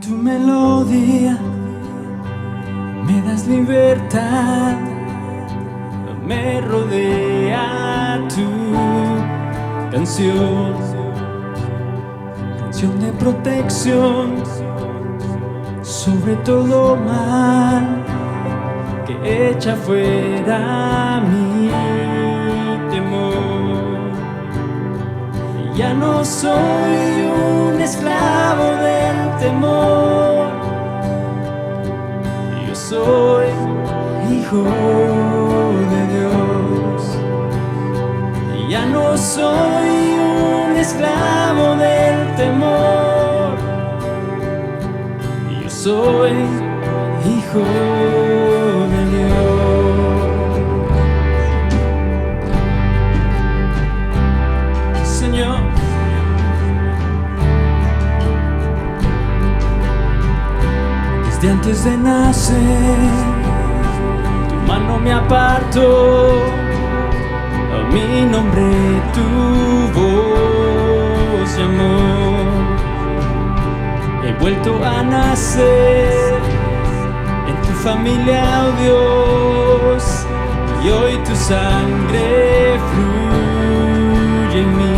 tu melodía me das libertad, me rodea tu canción, canción de protección sobre todo mal que echa fuera mi temor. Ya no soy un esclavo del temor, yo soy hijo de Dios. Ya no soy un esclavo del temor, yo soy hijo de Dios. Señor, desde antes de nacer tu mano me apartó, a mi nombre tu voz llamó. He vuelto a nacer en tu familia, oh Dios, y hoy tu sangre fluye en mí.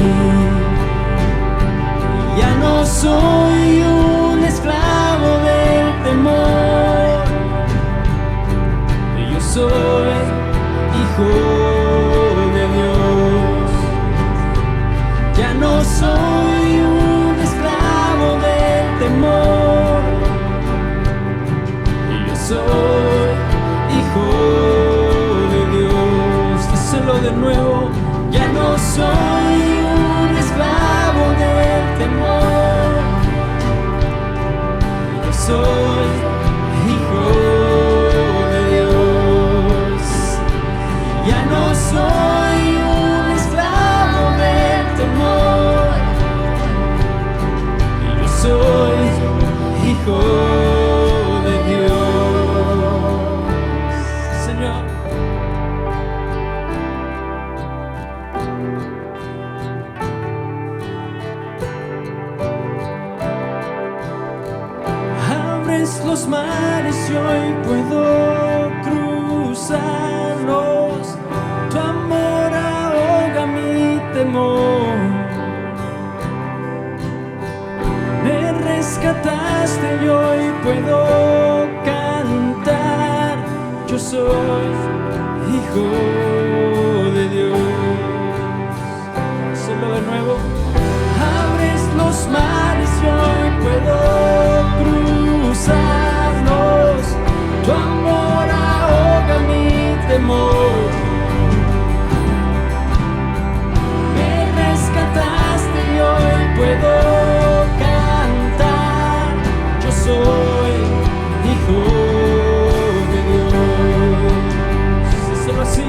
Ya no soy un esclavo del temor, yo soy hijo de Dios. Ya no soy un esclavo del temor, yo soy hijo de Dios. Díselo de nuevo. Ya no soy un esclavo del temor, yo soy hijo de Dios. Ya no soy un esclavo del temor, yo soy hijo de Dios. Señor, abres los mares y hoy puedo cruzarlos. Tu amor ahoga mi temor. Me rescataste y hoy puedo cantar. Yo soy hijo de Dios. Solo de nuevo. Abres los mares y hoy puedo cruzarlos. Tu amor ahoga mi temor. Me rescataste y hoy puedo cantar. Yo soy hijo de Dios. Solo así.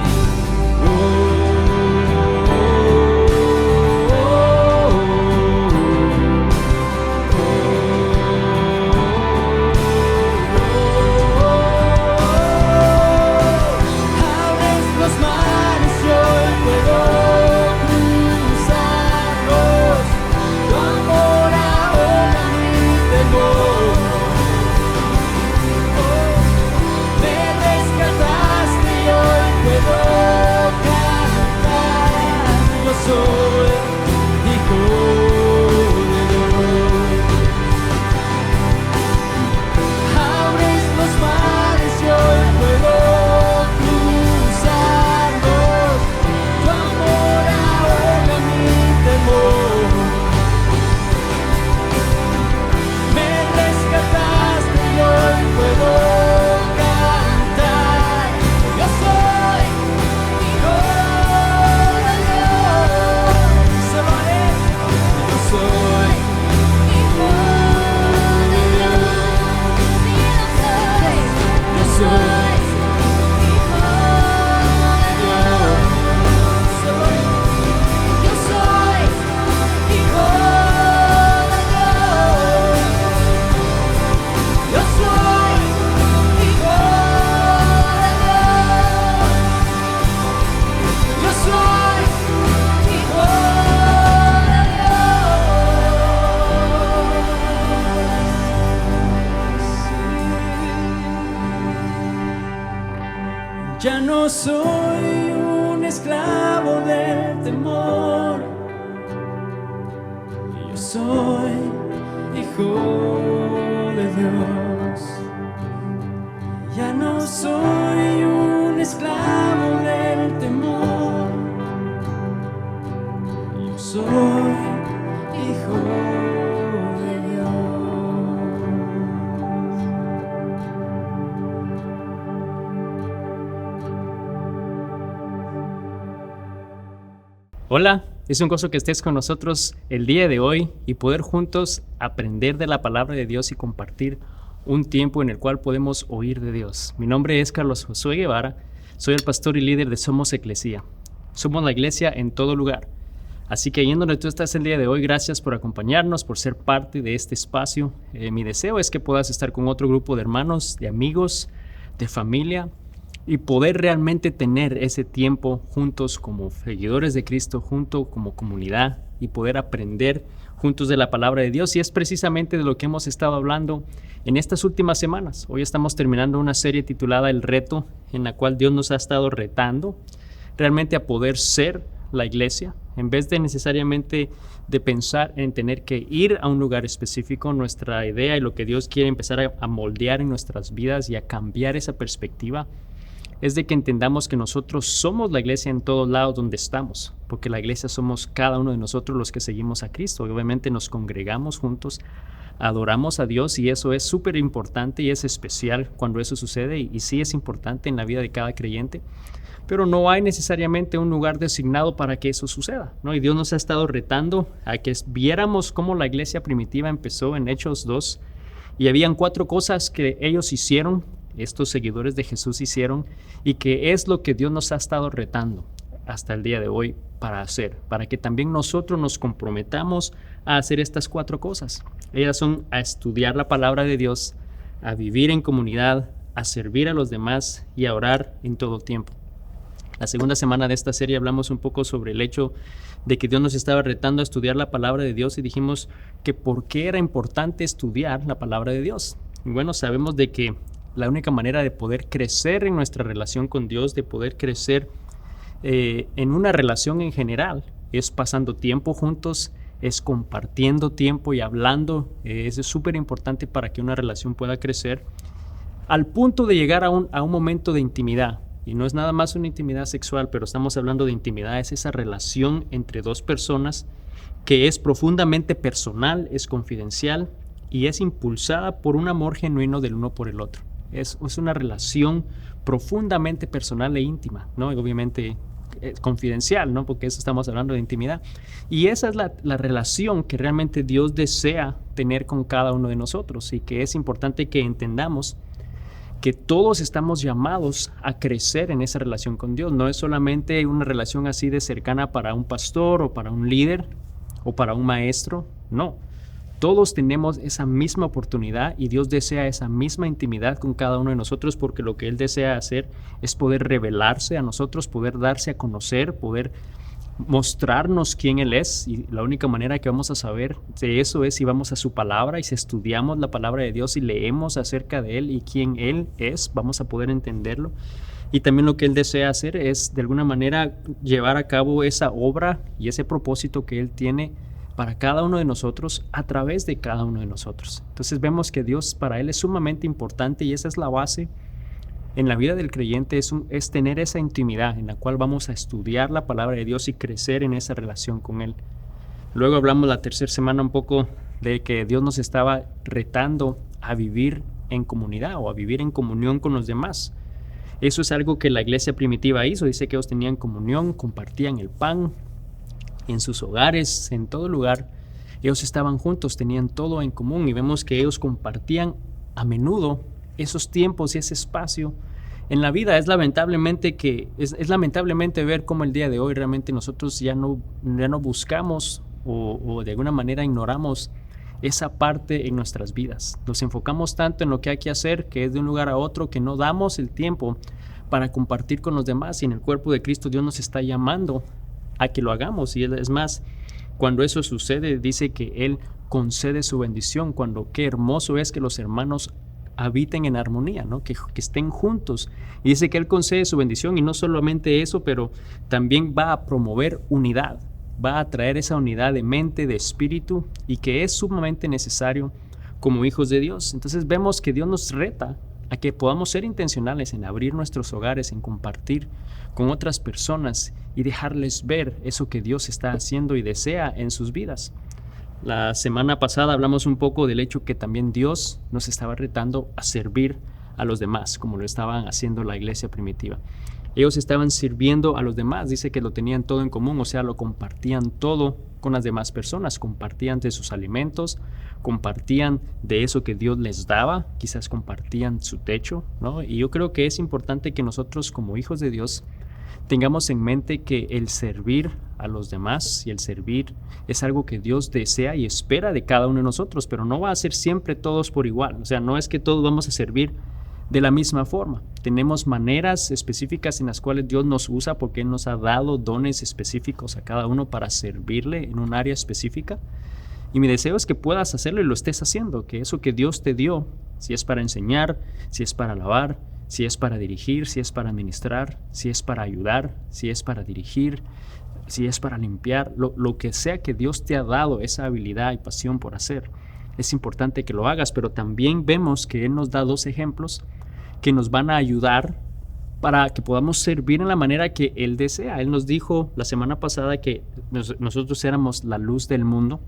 Ya no soy un esclavo del temor, yo soy hijo de Dios. Ya no soy un esclavo del temor, yo soy hijo de Dios. Hola, es un gozo que estés con nosotros el día de hoy y poder juntos aprender de la palabra de Dios y compartir un tiempo en el cual podemos oír de Dios. Mi nombre es Carlos Josué Guevara, soy el pastor y líder de Somos Eclesia. Somos la iglesia en todo lugar. Así que ahí en donde tú estás el día de hoy, gracias por acompañarnos, por ser parte de este espacio. Mi deseo es que puedas estar con otro grupo de hermanos, de amigos, de familia, y poder realmente tener ese tiempo juntos como seguidores de Cristo, junto como comunidad, y poder aprender juntos de la palabra de Dios. Y es precisamente de lo que hemos estado hablando en estas últimas semanas. Hoy estamos terminando una serie titulada El Reto, en la cual Dios nos ha estado retando realmente a poder ser la iglesia, en vez de necesariamente de pensar en tener que ir a un lugar específico. Nuestra idea y lo que Dios quiere empezar a moldear en nuestras vidas y a cambiar esa perspectiva es de que entendamos que nosotros somos la iglesia en todos lados donde estamos, porque la iglesia somos cada uno de nosotros los que seguimos a Cristo. Y obviamente nos congregamos juntos, adoramos a Dios, y eso es súper importante y es especial cuando eso sucede, y sí es importante en la vida de cada creyente, pero no hay necesariamente un lugar designado para que eso suceda, ¿no? Y Dios nos ha estado retando a que viéramos cómo la iglesia primitiva empezó en Hechos 2, y habían 4 cosas que ellos hicieron, estos seguidores de Jesús hicieron, y que es lo que Dios nos ha estado retando hasta el día de hoy para hacer, para que también nosotros nos comprometamos a hacer estas 4 cosas. Ellas son a estudiar la palabra de Dios, a vivir en comunidad, a servir a los demás y a orar en todo tiempo. La segunda semana de esta serie hablamos un poco sobre el hecho de que Dios nos estaba retando a estudiar la palabra de Dios, y dijimos que por qué era importante estudiar la palabra de Dios. Y bueno, sabemos de que la única manera de poder crecer en nuestra relación con Dios, de poder crecer en una relación en general, es pasando tiempo juntos, es compartiendo tiempo y hablando. Eso es súper importante para que una relación pueda crecer al punto de llegar a un momento de intimidad. Y no es nada más una intimidad sexual, pero estamos hablando de intimidad. Es esa relación entre dos personas que es profundamente personal, es confidencial y es impulsada por un amor genuino del uno por el otro. Es una relación profundamente personal e íntima, ¿no? Y obviamente confidencial, ¿no? Porque eso estamos hablando de intimidad. Y esa es la relación que realmente Dios desea tener con cada uno de nosotros, y que es importante que entendamos que todos estamos llamados a crecer en esa relación con Dios. No es solamente una relación así de cercana para un pastor o para un líder o para un maestro, no. Todos tenemos esa misma oportunidad, y Dios desea esa misma intimidad con cada uno de nosotros, porque lo que Él desea hacer es poder revelarse a nosotros, poder darse a conocer, poder mostrarnos quién Él es. Y la única manera que vamos a saber de eso es si vamos a su palabra, y si estudiamos la palabra de Dios y leemos acerca de Él y quién Él es, vamos a poder entenderlo. Y también lo que Él desea hacer es de alguna manera llevar a cabo esa obra y ese propósito que Él tiene para cada uno de nosotros, a través de cada uno de nosotros. Entonces vemos que Dios para Él es sumamente importante, y esa es la base en la vida del creyente, es tener esa intimidad en la cual vamos a estudiar la palabra de Dios y crecer en esa relación con Él. Luego hablamos la tercera semana un poco de que Dios nos estaba retando a vivir en comunidad o a vivir en comunión con los demás. Eso es algo que la iglesia primitiva hizo. Dice que ellos tenían comunión, compartían el pan en sus hogares, en todo lugar. Ellos estaban juntos, tenían todo en común, y vemos que ellos compartían a menudo esos tiempos y ese espacio en la vida. Es lamentable ver cómo el día de hoy realmente nosotros ya no buscamos o de alguna manera ignoramos esa parte en nuestras vidas. Nos enfocamos tanto en lo que hay que hacer, que es de un lugar a otro, que no damos el tiempo para compartir con los demás. Y en el cuerpo de Cristo Dios nos está llamando a que lo hagamos. Y es más, cuando eso sucede, dice que Él concede su bendición. Qué hermoso es que los hermanos habiten en armonía, ¿no? Que estén juntos. Y dice que Él concede su bendición, y no solamente eso, pero también va a promover unidad, va a traer esa unidad de mente, de espíritu, y que es sumamente necesario como hijos de Dios. Entonces vemos que Dios nos reta a que podamos ser intencionales en abrir nuestros hogares, en compartir con otras personas y dejarles ver eso que Dios está haciendo y desea en sus vidas. La semana pasada hablamos un poco del hecho que también Dios nos estaba retando a servir a los demás, como lo estaban haciendo la iglesia primitiva. Ellos estaban sirviendo a los demás, dice que lo tenían todo en común, o sea, lo compartían todo con las demás personas, compartían de sus alimentos, compartían de eso que Dios les daba, quizás compartían su techo, ¿no? Y yo creo que es importante que nosotros como hijos de Dios tengamos en mente que el servir a los demás y el servir es algo que Dios desea y espera de cada uno de nosotros, pero no va a ser siempre todos por igual, o sea, no es que todos vamos a servir de la misma forma. Tenemos maneras específicas en las cuales Dios nos usa porque Él nos ha dado dones específicos a cada uno para servirle en un área específica. Y mi deseo es que puedas hacerlo y lo estés haciendo, que eso que Dios te dio, si es para enseñar, si es para alabar, si es para dirigir, si es para ministrar, si es para ayudar, si es para dirigir, si es para limpiar, lo que sea que Dios te ha dado esa habilidad y pasión por hacer, es importante que lo hagas, pero también vemos que Él nos da dos ejemplos que nos van a ayudar para que podamos servir en la manera que Él desea. Él nos dijo la semana pasada que nosotros éramos la luz del mundo.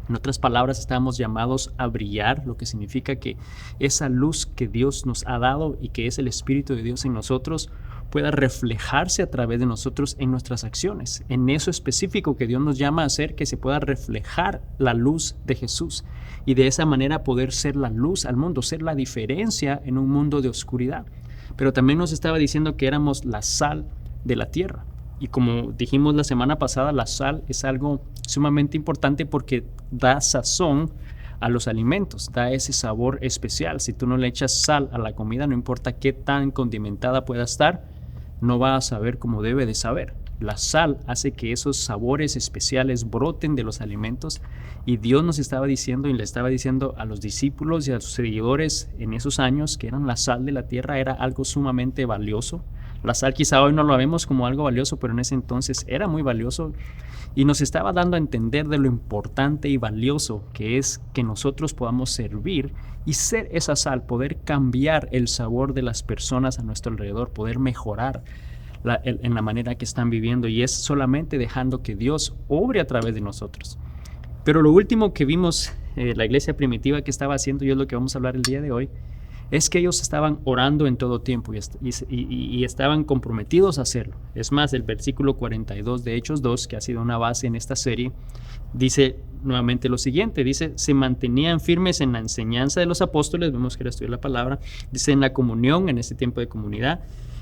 En otras palabras, estamos llamados a brillar, lo que significa que esa luz que Dios nos ha dado y que es el Espíritu de Dios en nosotros pueda reflejarse a través de nosotros en nuestras acciones. En eso específico que Dios nos llama a hacer, que se pueda reflejar la luz de Jesús y de esa manera poder ser la luz al mundo, ser la diferencia en un mundo de oscuridad. Pero también nos estaba diciendo que éramos la sal de la tierra. Y como dijimos la semana pasada, la sal es algo sumamente importante porque da sazón a los alimentos, da ese sabor especial. Si tú no le echas sal a la comida, no importa qué tan condimentada pueda estar, no va a saber como debe de saber. La sal hace que esos sabores especiales broten de los alimentos, y Dios nos estaba diciendo y le estaba diciendo a los discípulos y a sus seguidores en esos años que eran la sal de la tierra, era algo sumamente valioso. La sal quizá hoy no lo vemos como algo valioso, pero en ese entonces era muy valioso, y nos estaba dando a entender de lo importante y valioso que es que nosotros podamos servir y ser esa sal, poder cambiar el sabor de las personas a nuestro alrededor, poder mejorar en la manera que están viviendo, y es solamente dejando que Dios obre a través de nosotros. Pero lo último que vimos la iglesia primitiva que estaba haciendo, y es lo que vamos a hablar el día de hoy, es que ellos estaban orando en todo tiempo y estaban comprometidos a hacerlo. Es más, el versículo 42 de Hechos 2, que ha sido una base en esta serie, dice nuevamente lo siguiente, dice, se mantenían firmes en la enseñanza de los apóstoles, vemos que era estudiar la palabra, dice en la comunión, en este tiempo de comunidad,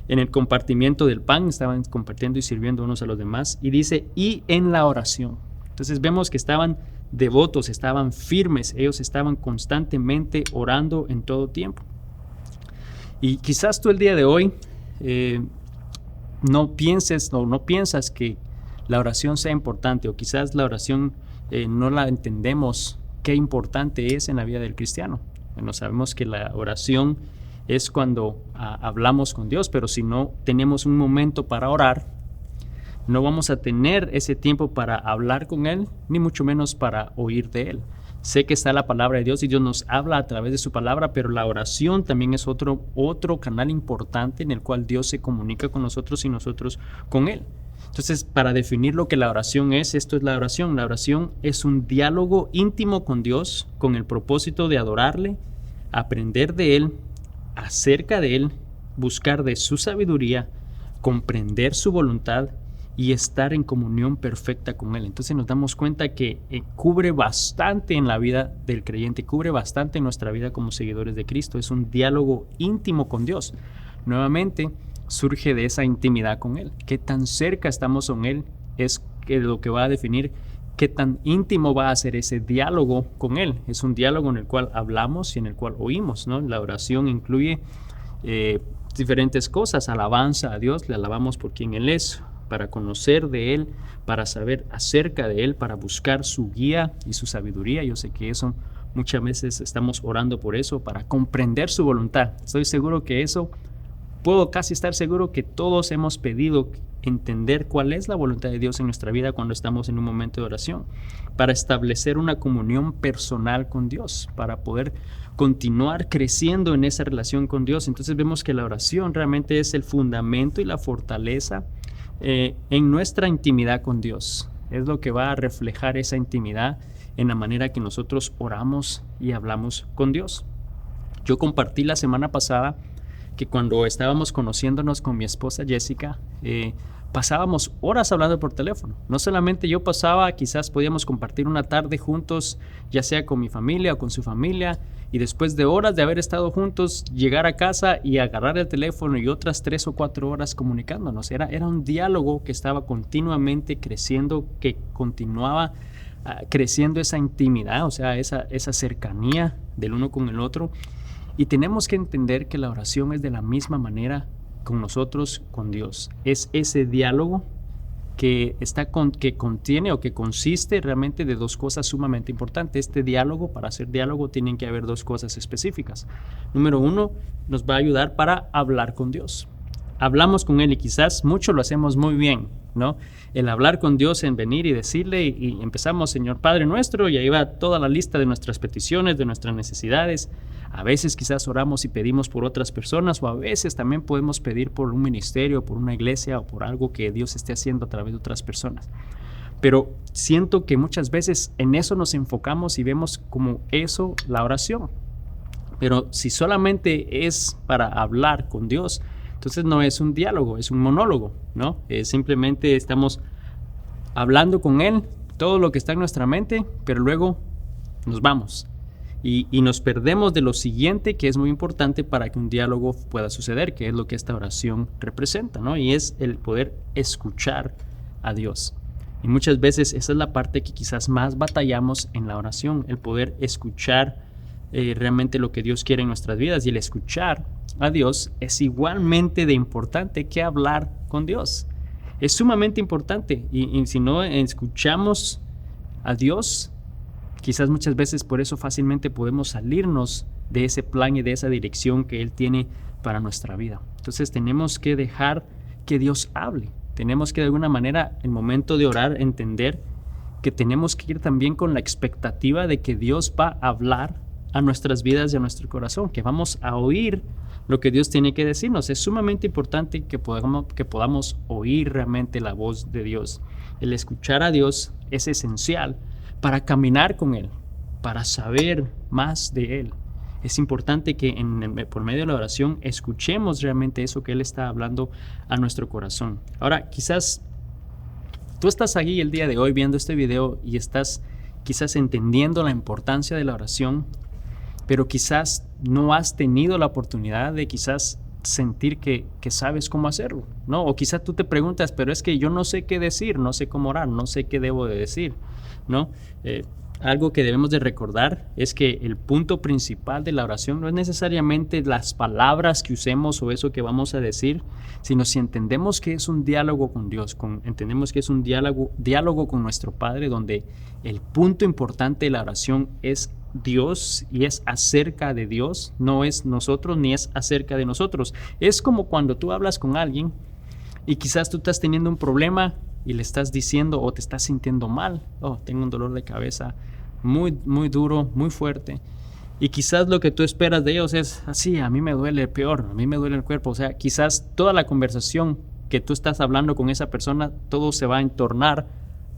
en el compartimiento del pan, estaban compartiendo y sirviendo unos a los demás, y dice, y en la oración. Entonces vemos que estaban devotos, estaban firmes, ellos estaban constantemente orando en todo tiempo. Y quizás tú el día de hoy no piensas que la oración sea importante, o quizás la oración no la entendemos qué importante es en la vida del cristiano. Bueno, sabemos que la oración es cuando hablamos con Dios, pero si no tenemos un momento para orar, no vamos a tener ese tiempo para hablar con Él, ni mucho menos para oír de Él. Sé que está la palabra de Dios y Dios nos habla a través de su palabra, pero la oración también es otro canal importante en el cual Dios se comunica con nosotros y nosotros con Él. Entonces, para definir lo que la oración es, esto es la oración. La oración es un diálogo íntimo con Dios con el propósito de adorarle, aprender de Él, acerca de Él, buscar de su sabiduría, comprender su voluntad y estar en comunión perfecta con Él. Entonces nos damos cuenta que cubre bastante en la vida del creyente, cubre bastante en nuestra vida como seguidores de Cristo. Es un diálogo íntimo con Dios. Nuevamente surge de esa intimidad con Él. Qué tan cerca estamos con Él es lo que va a definir qué tan íntimo va a ser ese diálogo con Él. Es un diálogo en el cual hablamos y en el cual oímos, ¿no? La oración incluye diferentes cosas. Alabanza a Dios, le alabamos por quien Él es, para conocer de Él, para saber acerca de Él, para buscar su guía y su sabiduría. Yo sé que eso Muchas veces estamos orando por eso, para comprender su voluntad. Estoy seguro que eso, puedo casi estar seguro que todos hemos pedido entender cuál es la voluntad de Dios en nuestra vida cuando estamos en un momento de oración, para establecer una comunión personal con Dios, para poder continuar creciendo en esa relación con Dios. Entonces vemos que la oración realmente es el fundamento y la fortaleza en nuestra intimidad con Dios. Es lo que va a reflejar esa intimidad en la manera que nosotros oramos y hablamos con Dios. Yo compartí la semana pasada que cuando estábamos conociéndonos con mi esposa Jessica, pasábamos horas hablando por teléfono. No solamente yo pasaba, quizás podíamos compartir una tarde juntos, ya sea con mi familia o con su familia, y después de horas de haber estado juntos, llegar a casa y agarrar el teléfono y otras 3 o 4 horas comunicándonos. Era un diálogo que estaba continuamente creciendo, que continuaba creciendo esa intimidad, o sea, esa cercanía del uno con el otro. Y tenemos que entender que la oración es de la misma manera con nosotros, con Dios. Es ese diálogo que contiene o que consiste realmente de 2 cosas sumamente importantes. Este diálogo, para hacer diálogo, tienen que haber 2 cosas específicas. Número 1, nos va a ayudar para hablar con Dios. Hablamos con Él y quizás mucho lo hacemos muy bien, ¿no? El hablar con Dios, en venir y decirle, y empezamos, Señor Padre nuestro, y ahí va toda la lista de nuestras peticiones, de nuestras necesidades. A veces quizás oramos y pedimos por otras personas, o a veces también podemos pedir por un ministerio, por una iglesia o por algo que Dios esté haciendo a través de otras personas. Pero siento que muchas veces en eso nos enfocamos y vemos como eso la oración. Pero si solamente es para hablar con Dios, entonces no es un diálogo, es un monólogo, ¿no? Simplemente estamos hablando con Él, todo lo que está en nuestra mente, pero luego nos vamos. Y nos perdemos de lo siguiente, que es muy importante para que un diálogo pueda suceder, que es lo que esta oración representa, ¿no? Y es el poder escuchar a Dios. Y muchas veces esa es la parte que quizás más batallamos en la oración, el poder escuchar realmente lo que Dios quiere en nuestras vidas. Y el escuchar a Dios es igualmente de importante que hablar con Dios. Es sumamente importante. Y si no escuchamos a Dios, quizás muchas veces por eso fácilmente podemos salirnos de ese plan y de esa dirección que Él tiene para nuestra vida. Entonces tenemos que dejar que Dios hable. Tenemos que de alguna manera, en el momento de orar, entender que tenemos que ir también con la expectativa de que Dios va a hablar a nuestras vidas y a nuestro corazón, que vamos a oír lo que Dios tiene que decirnos. Es sumamente importante que podamos oír realmente la voz de Dios. El escuchar a Dios es esencial para caminar con Él, para saber más de Él. Es importante que por medio de la oración escuchemos realmente eso que Él está hablando a nuestro corazón. Ahora, quizás tú estás aquí el día de hoy viendo este video y estás quizás entendiendo la importancia de la oración, pero quizás no has tenido la oportunidad de quizás sentir que sabes cómo hacerlo, ¿no? O quizás tú te preguntas, pero es que yo no sé qué decir, no sé cómo orar, no sé qué debo de decir, ¿no? Algo que debemos de recordar es que el punto principal de la oración no es necesariamente las palabras que usemos o eso que vamos a decir, sino si entendemos que es un diálogo con Dios, entendemos que es un diálogo con nuestro Padre, donde el punto importante de la oración es Dios y es acerca de Dios, no es nosotros ni es acerca de nosotros. Es como cuando tú hablas con alguien y quizás tú estás teniendo un problema y le estás diciendo o te estás sintiendo mal, tengo un dolor de cabeza muy, muy duro, muy fuerte, y quizás lo que tú esperas de ellos es así, a mí me duele peor, a mí me duele el cuerpo. O sea, quizás toda la conversación que tú estás hablando con esa persona, todo se va a entornar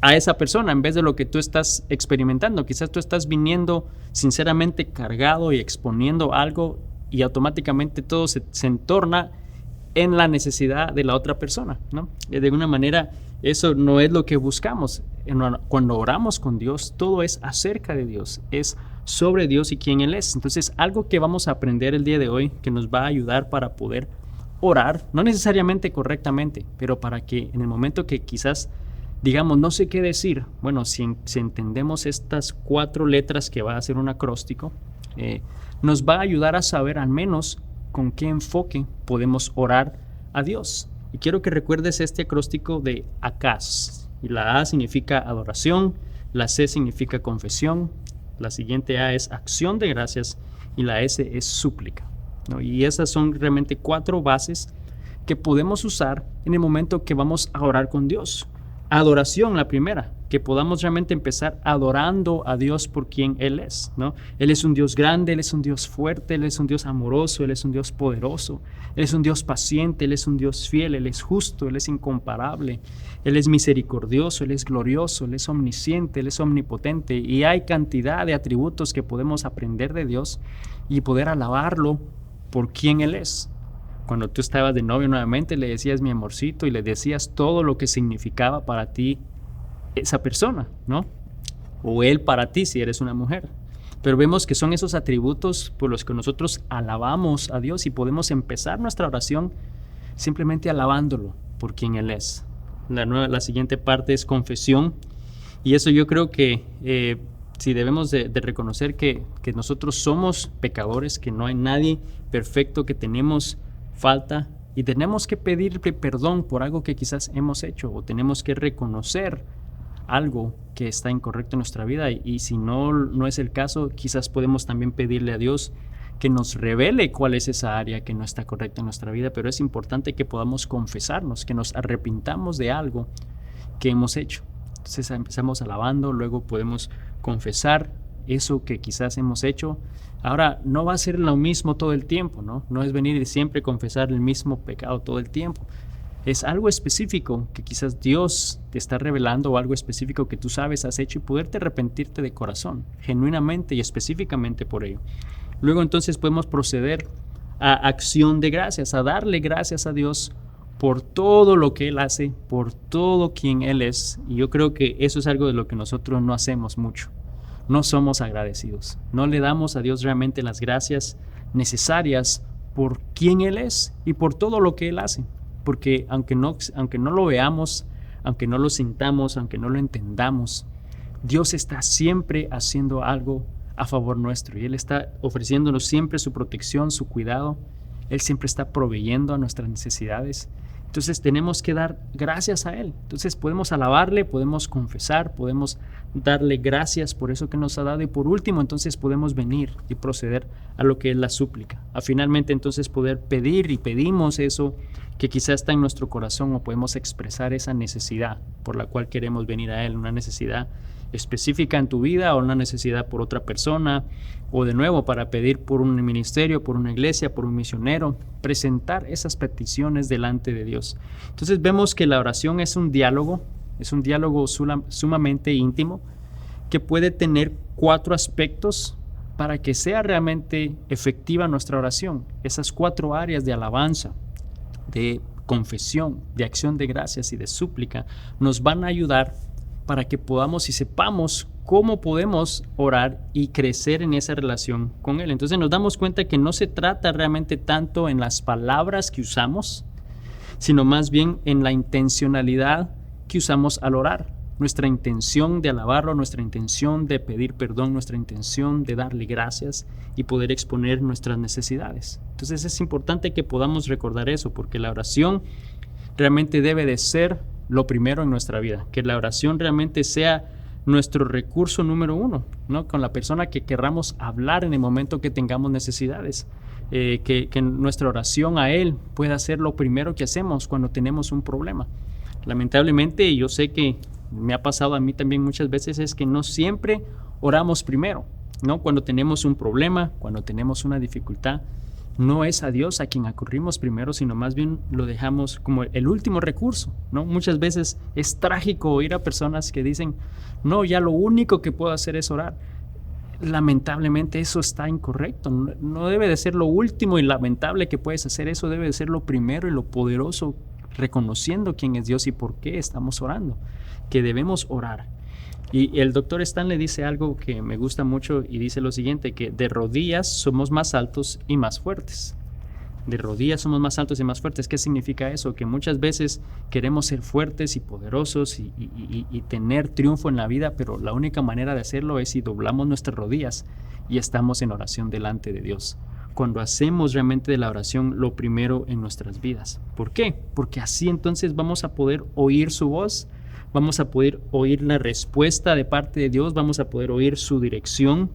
a esa persona en vez de lo que tú estás experimentando. Quizás tú estás viniendo sinceramente cargado y exponiendo algo y automáticamente todo se entorna en la necesidad de la otra persona, ¿no? De alguna manera eso no es lo que buscamos. Cuando oramos con Dios, todo es acerca de Dios, es sobre Dios y quién Él es. Entonces, algo que vamos a aprender el día de hoy, que nos va a ayudar para poder orar, no necesariamente correctamente, pero para que en el momento que quizás digamos, no sé qué decir, bueno, si entendemos estas 4 letras que va a ser un acróstico, nos va a ayudar a saber al menos con qué enfoque podemos orar a Dios. Y quiero que recuerdes este acróstico de ACAS. Y la A significa adoración, la C significa confesión, La siguiente A es acción de gracias y la S es súplica, ¿no? Y esas son realmente 4 bases que podemos usar en el momento que vamos a orar con Dios. Adoración, la primera, que podamos realmente empezar adorando a Dios por quien Él es, ¿no? Él es un Dios grande, Él es un Dios fuerte, Él es un Dios amoroso, Él es un Dios poderoso, Él es un Dios paciente, Él es un Dios fiel, Él es justo, Él es incomparable, Él es misericordioso, Él es glorioso, Él es omnisciente, Él es omnipotente, y hay cantidad de atributos que podemos aprender de Dios y poder alabarlo por quien Él es. Cuando tú estabas de novio nuevamente, le decías mi amorcito y le decías todo lo que significaba para ti esa persona, ¿no? O él para ti si eres una mujer. Pero vemos que son esos atributos por los que nosotros alabamos a Dios y podemos empezar nuestra oración simplemente alabándolo por quien Él es. La siguiente parte es confesión, y eso yo creo que si debemos de reconocer que nosotros somos pecadores, que no hay nadie perfecto, que tenemos falta y tenemos que pedirle perdón por algo que quizás hemos hecho, o tenemos que reconocer algo que está incorrecto en nuestra vida, y si no es el caso, quizás podemos también pedirle a Dios que nos revele cuál es esa área que no está correcta en nuestra vida, pero es importante que podamos confesarnos, que nos arrepintamos de algo que hemos hecho. Entonces empezamos alabando, luego podemos confesar eso que quizás hemos hecho. Ahora, no va a ser lo mismo todo el tiempo, ¿no? No es venir y siempre confesar el mismo pecado todo el tiempo. Es algo específico que quizás Dios te está revelando, o algo específico que tú sabes has hecho, y poderte arrepentirte de corazón, genuinamente y específicamente por ello. Luego entonces podemos proceder a acción de gracias, a darle gracias a Dios por todo lo que Él hace, por todo quien Él es. Y yo creo que eso es algo de lo que nosotros no hacemos mucho. No somos agradecidos, no le damos a Dios realmente las gracias necesarias por quien Él es y por todo lo que Él hace. Porque aunque no lo veamos, aunque no lo sintamos, aunque no lo entendamos, Dios está siempre haciendo algo a favor nuestro, y Él está ofreciéndonos siempre su protección, su cuidado. Él siempre está proveyendo a nuestras necesidades. Entonces tenemos que dar gracias a Él. Entonces podemos alabarle, podemos confesar, podemos darle gracias por eso que nos ha dado, y por último entonces podemos venir y proceder a lo que es la súplica, a finalmente entonces poder pedir, y pedimos eso que quizás está en nuestro corazón, o podemos expresar esa necesidad por la cual queremos venir a Él, una necesidad específica en tu vida, o una necesidad por otra persona, o de nuevo para pedir por un ministerio, por una iglesia, por un misionero, presentar esas peticiones delante de Dios. Entonces vemos que la oración es un diálogo sumamente íntimo, que puede tener 4 aspectos para que sea realmente efectiva nuestra oración. Esas 4 áreas de alabanza, de confesión, de acción de gracias y de súplica nos van a ayudar para que podamos y sepamos cómo podemos orar y crecer en esa relación con Él. Entonces nos damos cuenta que no se trata realmente tanto en las palabras que usamos, sino más bien en la intencionalidad que usamos al orar. Nuestra intención de alabarlo, nuestra intención de pedir perdón, nuestra intención de darle gracias y poder exponer nuestras necesidades. Entonces es importante que podamos recordar eso, porque la oración realmente debe de ser lo primero en nuestra vida, que la oración realmente sea nuestro recurso número 1, ¿no? Con la persona que querramos hablar en el momento que tengamos necesidades, que nuestra oración a Él pueda ser lo primero que hacemos cuando tenemos un problema. Lamentablemente, yo sé que me ha pasado a mí también muchas veces, es que no siempre oramos primero, ¿no? Cuando tenemos un problema, cuando tenemos una dificultad, no es a Dios a quien acurrimos primero, sino más bien lo dejamos como el último recurso, ¿no? Muchas veces es trágico oír a personas que dicen, no, ya lo único que puedo hacer es orar. Lamentablemente eso está incorrecto. No debe de ser lo último y lamentable que puedes hacer, eso debe de ser lo primero y lo poderoso, reconociendo quién es Dios y por qué estamos orando, que debemos orar. Y el doctor Stanley dice algo que me gusta mucho, y dice lo siguiente, que de rodillas somos más altos y más fuertes. De rodillas somos más altos y más fuertes. ¿Qué significa eso? Que muchas veces queremos ser fuertes y poderosos y tener triunfo en la vida, pero la única manera de hacerlo es si doblamos nuestras rodillas y estamos en oración delante de Dios. Cuando hacemos realmente de la oración lo primero en nuestras vidas. ¿Por qué? Porque así entonces vamos a poder oír su voz, vamos a poder oír la respuesta de parte de Dios, vamos a poder oír su dirección,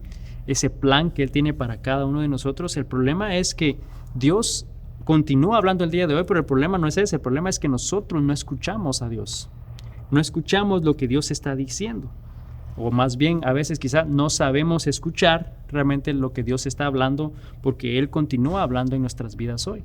ese plan que Él tiene para cada uno de nosotros. El problema es que Dios continúa hablando el día de hoy, pero el problema no es ese, el problema es que nosotros no escuchamos a Dios, no escuchamos lo que Dios está diciendo, o más bien a veces quizá no sabemos escuchar realmente lo que Dios está hablando, porque Él continúa hablando en nuestras vidas hoy.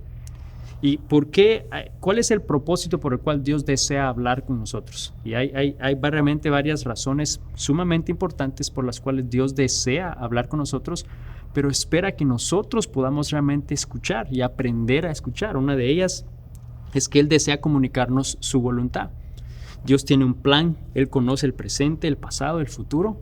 ¿Y por qué? ¿Cuál es el propósito por el cual Dios desea hablar con nosotros? Y hay realmente varias razones sumamente importantes por las cuales Dios desea hablar con nosotros, pero espera que nosotros podamos realmente escuchar y aprender a escuchar. Una de ellas es que Él desea comunicarnos su voluntad. Dios tiene un plan, Él conoce el presente, el pasado, el futuro.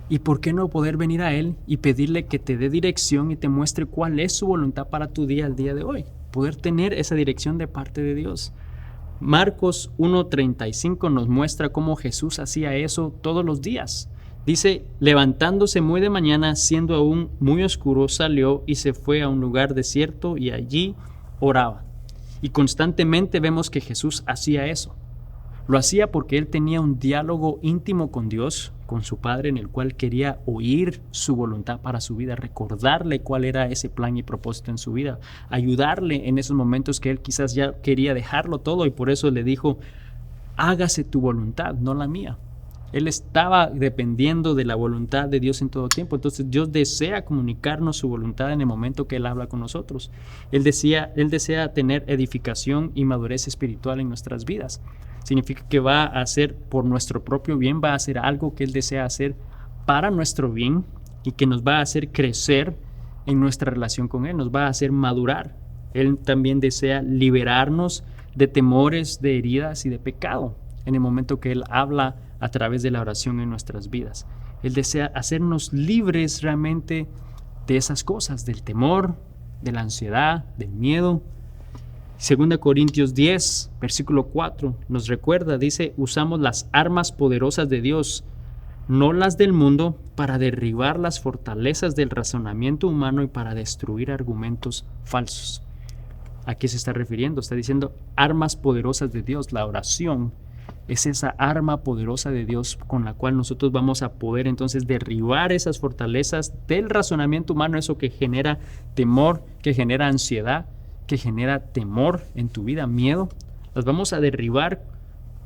¿Y por qué no poder venir a Él y pedirle que te dé dirección y te muestre cuál es su voluntad para tu día, el día de hoy? Poder tener esa dirección de parte de Dios. Marcos 1:35 nos muestra cómo Jesús hacía eso todos los días. Dice, levantándose muy de mañana, siendo aún muy oscuro, salió y se fue a un lugar desierto y allí oraba. Y constantemente vemos que Jesús hacía eso. Lo hacía porque Él tenía un diálogo íntimo con Dios, con su Padre, en el cual quería oír su voluntad para su vida, recordarle cuál era ese plan y propósito en su vida, ayudarle en esos momentos que Él quizás ya quería dejarlo todo, y por eso le dijo, hágase tu voluntad, no la mía. Él estaba dependiendo de la voluntad de Dios en todo tiempo. Entonces Dios desea comunicarnos su voluntad en el momento que Él habla con nosotros. Él desea tener edificación y madurez espiritual en nuestras vidas. Significa que va a hacer por nuestro propio bien, va a hacer algo que Él desea hacer para nuestro bien y que nos va a hacer crecer en nuestra relación con Él, nos va a hacer madurar. Él también desea liberarnos de temores, de heridas y de pecado en el momento que Él habla a través de la oración en nuestras vidas. Él desea hacernos libres realmente de esas cosas, del temor, de la ansiedad, del miedo. 2 Corintios 10, versículo 4, nos recuerda, dice, usamos las armas poderosas de Dios, no las del mundo, para derribar las fortalezas del razonamiento humano y para destruir argumentos falsos. ¿A qué se está refiriendo? Está diciendo armas poderosas de Dios. La oración es esa arma poderosa de Dios con la cual nosotros vamos a poder entonces derribar esas fortalezas del razonamiento humano, eso que genera temor, que genera ansiedad, que genera temor en tu vida, miedo. Las vamos a derribar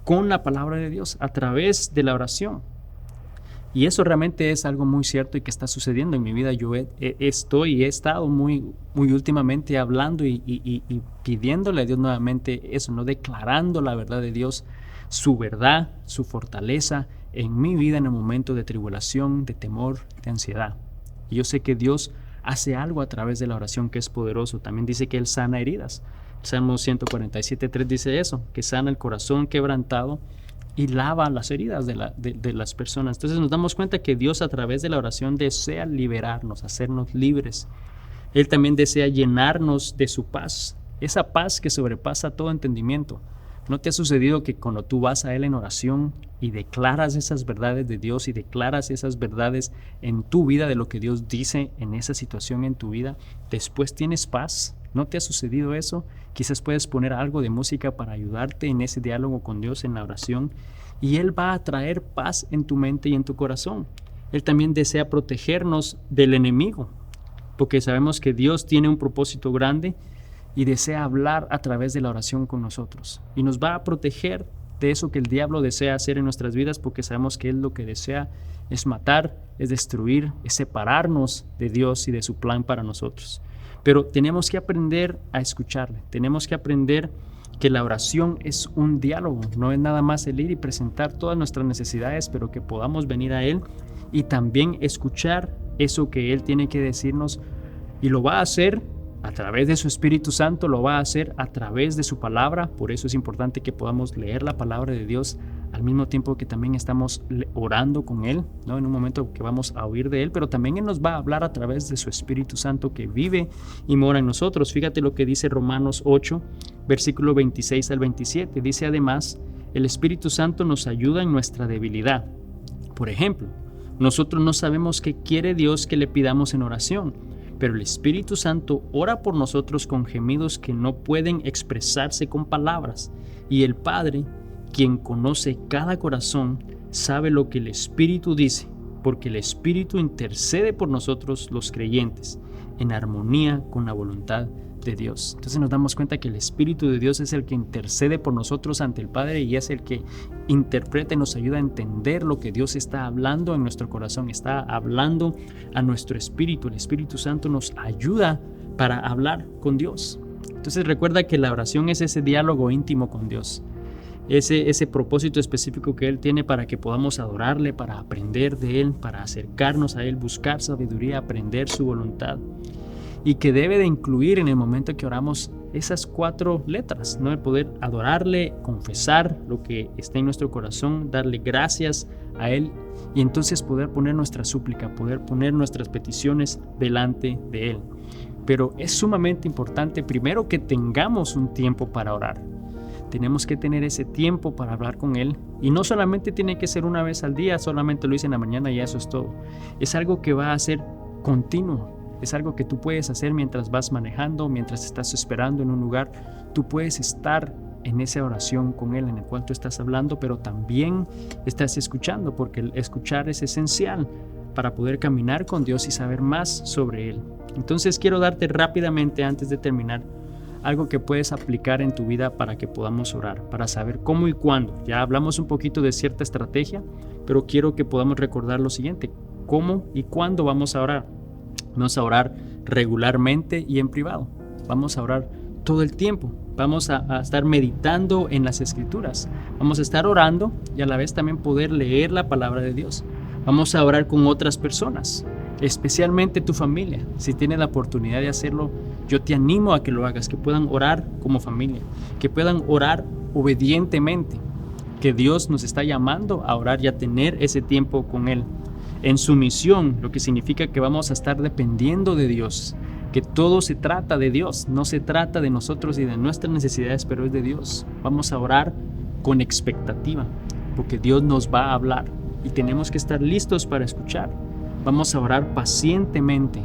con la palabra de Dios a través de la oración. Y eso realmente es algo muy cierto y que está sucediendo en mi vida. Yo he estado muy últimamente hablando y pidiéndole a Dios nuevamente eso, ¿no? Declarando la verdad de Dios, su verdad, su fortaleza en mi vida en el momento de tribulación, de temor, de ansiedad. Y yo sé que Dios hace algo a través de la oración que es poderoso. También dice que Él sana heridas. Salmo 147:3 dice eso, que sana el corazón quebrantado y lava las heridas de las personas. Entonces nos damos cuenta que Dios a través de la oración desea liberarnos, hacernos libres. Él también desea llenarnos de su paz, esa paz que sobrepasa todo entendimiento. ¿No te ha sucedido que cuando tú vas a Él en oración y declaras esas verdades de Dios y declaras esas verdades en tu vida de lo que Dios dice en esa situación en tu vida, después tienes paz? ¿No te ha sucedido eso? Quizás puedes poner algo de música para ayudarte en ese diálogo con Dios en la oración y Él va a traer paz en tu mente y en tu corazón. Él también desea protegernos del enemigo, porque sabemos que Dios tiene un propósito grande y desea hablar a través de la oración con nosotros. Y nos va a proteger de eso que el diablo desea hacer en nuestras vidas, porque sabemos que Él lo que desea es matar, es destruir, es separarnos de Dios y de su plan para nosotros. Pero tenemos que aprender a escucharle, tenemos que aprender que la oración es un diálogo, no es nada más el ir y presentar todas nuestras necesidades, pero que podamos venir a Él y también escuchar eso que Él tiene que decirnos, y lo va a hacer a través de su Espíritu Santo, lo va a hacer a través de su palabra. Por eso es importante que podamos leer la palabra de Dios al mismo tiempo que también estamos orando con Él, ¿no? En un momento que vamos a oír de Él, pero también Él nos va a hablar a través de su Espíritu Santo que vive y mora en nosotros. Fíjate lo que dice Romanos 8, versículo 26 al 27. Dice además, el Espíritu Santo nos ayuda en nuestra debilidad. Por ejemplo, nosotros no sabemos qué quiere Dios que le pidamos en oración, pero el Espíritu Santo ora por nosotros con gemidos que no pueden expresarse con palabras, y el Padre, quien conoce cada corazón, sabe lo que el Espíritu dice, porque el Espíritu intercede por nosotros los creyentes, en armonía con la voluntad de Dios. Entonces nos damos cuenta que el Espíritu de Dios es el que intercede por nosotros ante el Padre y es el que interpreta y nos ayuda a entender lo que Dios está hablando en nuestro corazón, está hablando a nuestro espíritu. El Espíritu Santo nos ayuda para hablar con Dios. Entonces recuerda que la oración es ese diálogo íntimo con Dios, ese propósito específico que Él tiene para que podamos adorarle, para aprender de Él, para acercarnos a Él, buscar sabiduría, aprender su voluntad, y que debe de incluir en el momento que oramos esas 4 letras, ¿no? El poder adorarle, confesar lo que está en nuestro corazón, darle gracias a Él y entonces poder poner nuestra súplica, poder poner nuestras peticiones delante de Él. Pero es sumamente importante primero que tengamos un tiempo para orar. Tenemos que tener ese tiempo para hablar con Él, y no solamente tiene que ser una vez al día, solamente lo hice en la mañana y eso es todo. Es algo que va a ser continuo, es algo que tú puedes hacer mientras vas manejando, mientras estás esperando en un lugar. Tú puedes estar en esa oración con Él en el cual tú estás hablando, pero también estás escuchando, porque el escuchar es esencial para poder caminar con Dios y saber más sobre Él. Entonces quiero darte rápidamente, antes de terminar, algo que puedes aplicar en tu vida para que podamos orar, para saber cómo y cuándo. Ya hablamos un poquito de cierta estrategia, pero quiero que podamos recordar lo siguiente: cómo y cuándo vamos a orar. Vamos a orar regularmente y en privado. Vamos a orar todo el tiempo. Vamos a estar meditando en las Escrituras. Vamos a estar orando y a la vez también poder leer la palabra de Dios. Vamos a orar con otras personas, especialmente tu familia. Si tienes la oportunidad de hacerlo, yo te animo a que lo hagas, que puedan orar como familia, que puedan orar obedientemente, que Dios nos está llamando a orar y a tener ese tiempo con Él en sumisión, lo que significa que vamos a estar dependiendo de Dios, que todo se trata de Dios, no se trata de nosotros y de nuestras necesidades, pero es de Dios. Vamos a orar con expectativa, porque Dios nos va a hablar y tenemos que estar listos para escuchar. Vamos a orar pacientemente,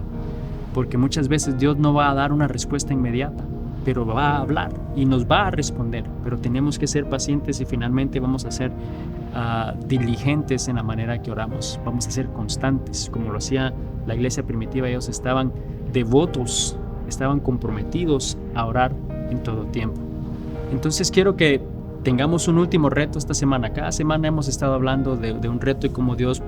porque muchas veces Dios no va a dar una respuesta inmediata, pero va a hablar y nos va a responder, pero tenemos que ser pacientes y finalmente vamos a ser diligentes en la manera que oramos. Vamos a ser constantes, como lo hacía la iglesia primitiva. Ellos estaban devotos, estaban comprometidos a orar en todo tiempo. Entonces quiero que tengamos un último reto esta semana. Cada semana hemos estado hablando de un reto y cómo Dios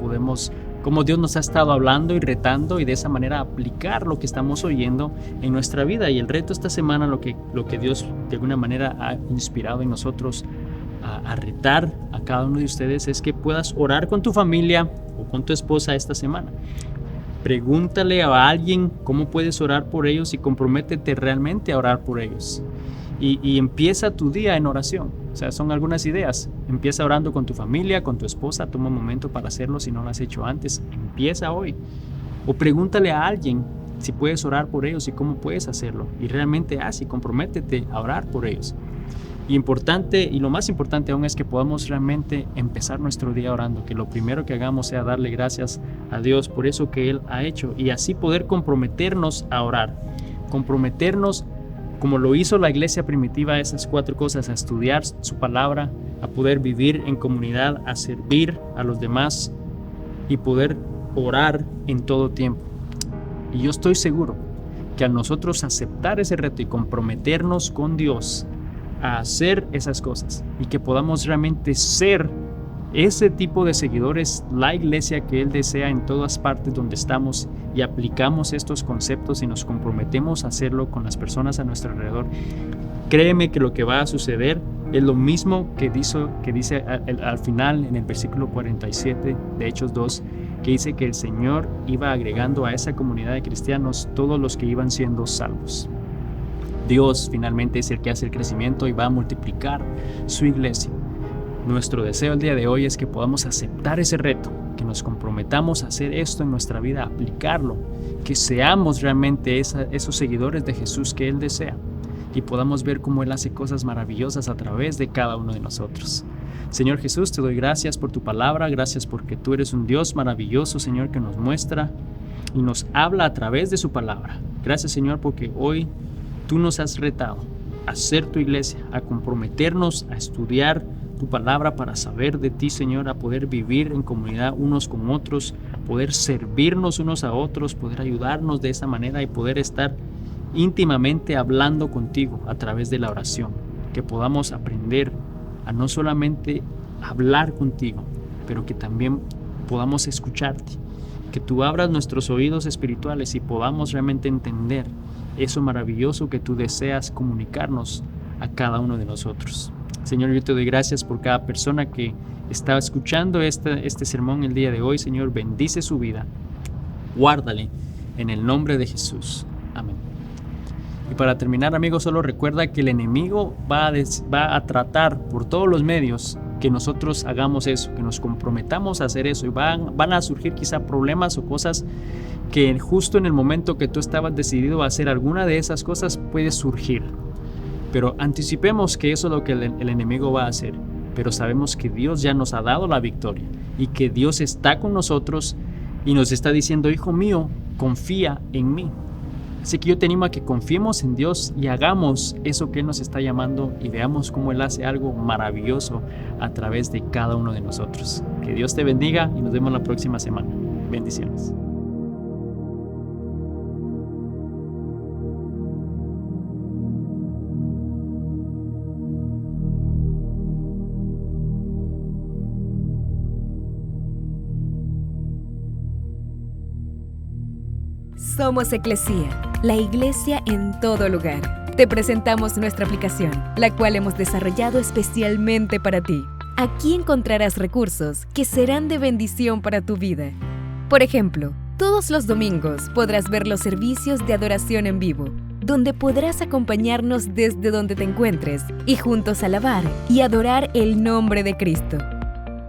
nos ha estado hablando y retando, y de esa manera aplicar lo que estamos oyendo en nuestra vida. Y el reto esta semana, lo que Dios de alguna manera ha inspirado en nosotros a retar a cada uno de ustedes, es que puedas orar con tu familia o con tu esposa esta semana. Pregúntale a alguien cómo puedes orar por ellos y comprométete realmente a orar por ellos. Y empieza tu día en oración. O sea, son algunas ideas. Empieza orando con tu familia, con tu esposa. Toma un momento para hacerlo si no lo has hecho antes. Empieza hoy. O pregúntale a alguien si puedes orar por ellos y cómo puedes hacerlo. Y realmente haz y comprométete a orar por ellos. Y importante, y lo más importante aún, es que podamos realmente empezar nuestro día orando, que lo primero que hagamos sea darle gracias a Dios por eso que Él ha hecho, y así poder comprometernos a orar, comprometernos como lo hizo la iglesia primitiva, a esas 4 cosas: a estudiar su palabra, a poder vivir en comunidad, a servir a los demás y poder orar en todo tiempo. Y yo estoy seguro que al nosotros aceptar ese reto y comprometernos con Dios a hacer esas cosas, y que podamos realmente ser ese tipo de seguidores, la iglesia que Él desea en todas partes donde estamos, y aplicamos estos conceptos y nos comprometemos a hacerlo con las personas a nuestro alrededor, créeme que lo que va a suceder es lo mismo que dice al final en el versículo 47 de Hechos 2, que dice que el Señor iba agregando a esa comunidad de cristianos todos los que iban siendo salvos. Dios finalmente es el que hace el crecimiento y va a multiplicar su iglesia. Nuestro deseo el día de hoy es que podamos aceptar ese reto, que nos comprometamos a hacer esto en nuestra vida, a aplicarlo, que seamos realmente esos seguidores de Jesús que Él desea, y podamos ver cómo Él hace cosas maravillosas a través de cada uno de nosotros. Señor Jesús, te doy gracias por tu palabra, gracias porque tú eres un Dios maravilloso, Señor, que nos muestra y nos habla a través de su palabra. Gracias, Señor, porque hoy tú nos has retado a ser tu iglesia, a comprometernos a estudiar tu palabra, para saber de ti, Señor, a poder vivir en comunidad unos con otros, poder servirnos unos a otros, poder ayudarnos de esa manera y poder estar íntimamente hablando contigo a través de la oración. Que podamos aprender a no solamente hablar contigo, pero que también podamos escucharte. Que tú abras nuestros oídos espirituales y podamos realmente entender eso maravilloso que tú deseas comunicarnos a cada uno de nosotros. Señor, yo te doy gracias por cada persona que está escuchando este sermón el día de hoy. Señor, bendice su vida, guárdale en el nombre de Jesús. Amén. Y para terminar, amigos, solo recuerda que el enemigo va a tratar por todos los medios que nosotros hagamos eso, que nos comprometamos a hacer eso, y van a surgir quizá problemas o cosas que justo en el momento que tú estabas decidido a hacer alguna de esas cosas puede surgir. Pero anticipemos que eso es lo que el enemigo va a hacer, pero sabemos que Dios ya nos ha dado la victoria y que Dios está con nosotros y nos está diciendo: hijo mío, confía en mí. Así que yo te animo a que confiemos en Dios y hagamos eso que Él nos está llamando y veamos cómo Él hace algo maravilloso a través de cada uno de nosotros. Que Dios te bendiga y nos vemos la próxima semana. Bendiciones. Somos Eclesía, la iglesia en todo lugar. Te presentamos nuestra aplicación, la cual hemos desarrollado especialmente para ti. Aquí encontrarás recursos que serán de bendición para tu vida. Por ejemplo, todos los domingos podrás ver los servicios de adoración en vivo, donde podrás acompañarnos desde donde te encuentres y juntos alabar y adorar el nombre de Cristo.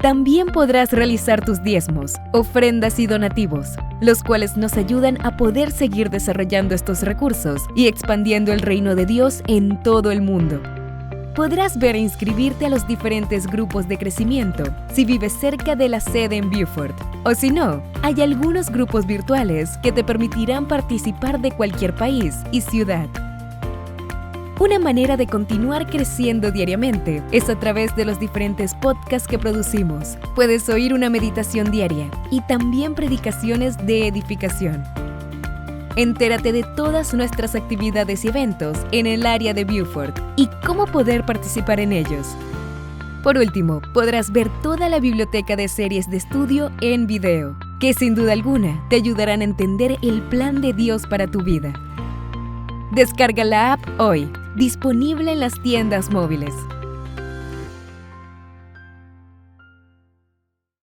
También podrás realizar tus diezmos, ofrendas y donativos, los cuales nos ayudan a poder seguir desarrollando estos recursos y expandiendo el reino de Dios en todo el mundo. Podrás ver e inscribirte a los diferentes grupos de crecimiento si vives cerca de la sede en Beaufort. O si no, hay algunos grupos virtuales que te permitirán participar de cualquier país y ciudad. Una manera de continuar creciendo diariamente es a través de los diferentes podcasts que producimos. Puedes oír una meditación diaria y también predicaciones de edificación. Entérate de todas nuestras actividades y eventos en el área de Beaufort y cómo poder participar en ellos. Por último, podrás ver toda la biblioteca de series de estudio en video, que sin duda alguna te ayudarán a entender el plan de Dios para tu vida. Descarga la app hoy, disponible en las tiendas móviles.